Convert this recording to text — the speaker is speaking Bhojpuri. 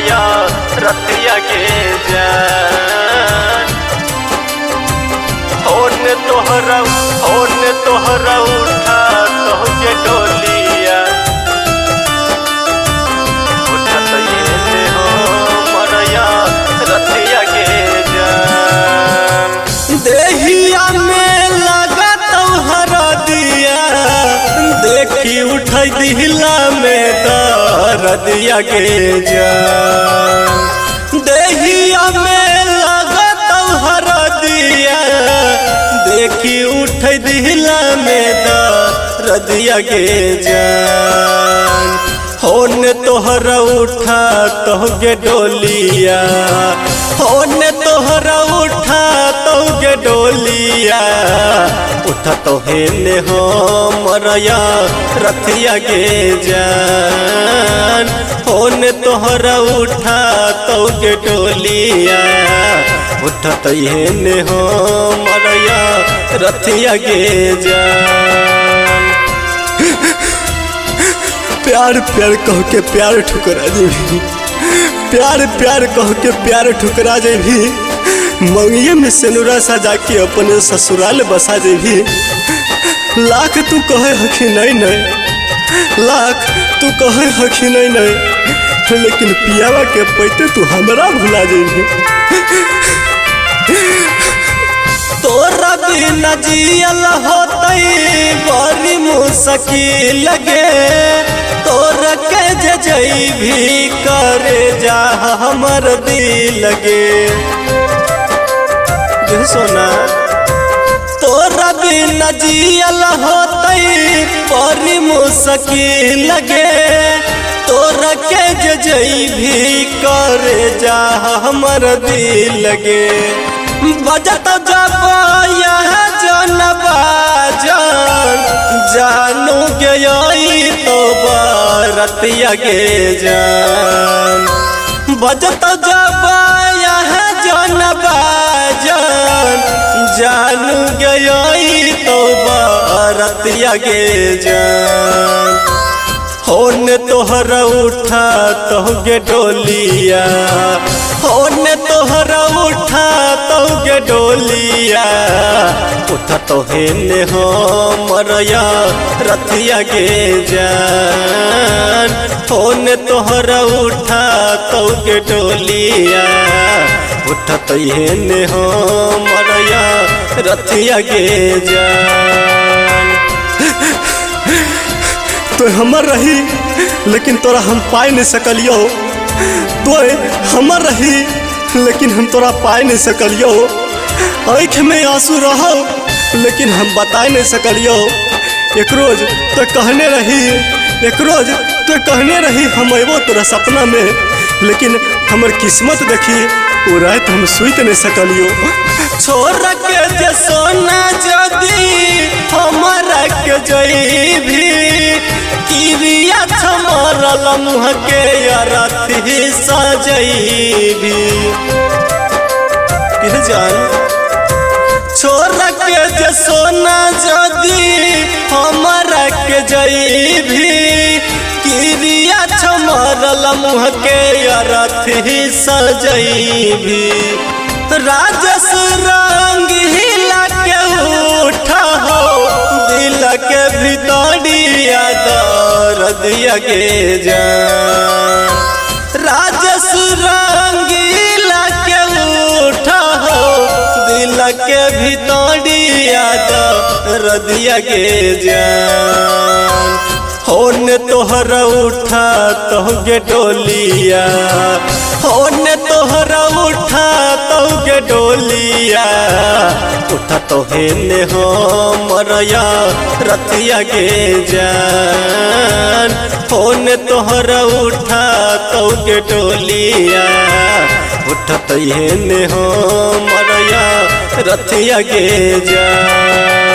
मरया रतिया के जान होने तोहरा उठा तोहके डोलिया उठा तो ये हो मरया रतिया के जान देहिया में लगा तोहरा दिया देखी उठाई दिला में दर्दिया के जान देहिया में लगा तोहरा दिया देखी उठाई दिला में दर्दिया के जान होने तोहरा उठा तोहके डोलिया होने तोहरा उठा तोहके डोलिया उठा तो हेने हो मरया रतिया के जान होने तोहरा उठा तोहके डोलिया उठा तो हेने हो मरया रतिया के जान प्यार प्यार कह के प्यार ठुकरा जेभी प्यार प्यार कह के प्यार ठुकरा जेभी मंगिए में सेनुरा सजा के अपने ससुराल बसा जेभी लाख तू कहे हखी नहीं लाख तू कहे हखी नहीं लेकिन पियावा के पैते तू हमरा भुला जेभी तोरा बिना जियल होतई बड़ी मुश्किल लगे तोरा के जइभी करे जा हमर दिल लगे जे सोना तोरा बिना जियल होतई बड़ी मुश्किल लगे तोरा के जइभी करे जा हमर दिल लगे बजत जब यह जनबा जान जानू गई तो रतिया के जान बजत जब यह जनबा जान जानू गई तो रतिया के जान होने तोहरा उठा तोहके डोलिया होने तोहरा उठा तोहके डोलिया उठा तो हेने हो मरया रतिया के जान होने तोहरा उठा तोहके डोलिया उठा तो हेने हो मरया रतिया के जान तो हमर रही लेकिन तोरा हम पाई नहीं सकलियो तो हमर रही लेकिन हम तोरा पाई नहीं सकलियो आँख में आंसू रहो लेकिन हम बता नहीं सकलियो एक रोज तो कहने रही हम अबो तोरा सपना में लेकिन हमर किस्मत देखी वो रात हम सुइत नहीं सकलियो छोड़ के जे सोना जदी हमारा के जइभी किरिया छमरल मुँह के रति सजइभी जान छोड़ के जे सोना जदी हमारा के जइभी किरिया छमरल मुँह के रति सजइभी राजस रंग हिला के उठा हो दिल के भितरिया दर्दिया के जान राजस रंग हिला के उठा हो दिल के भितरिया दर्दिया के जान होने तोहरा उठा तोहके डोलिया होने तोहरा उठा तोहके डोलिया उठा तो हेने हो मरया रतिया के जान होने तोहरा उठा तोहके डोलिया उठा तो हेने हो मरया रतिया के जान।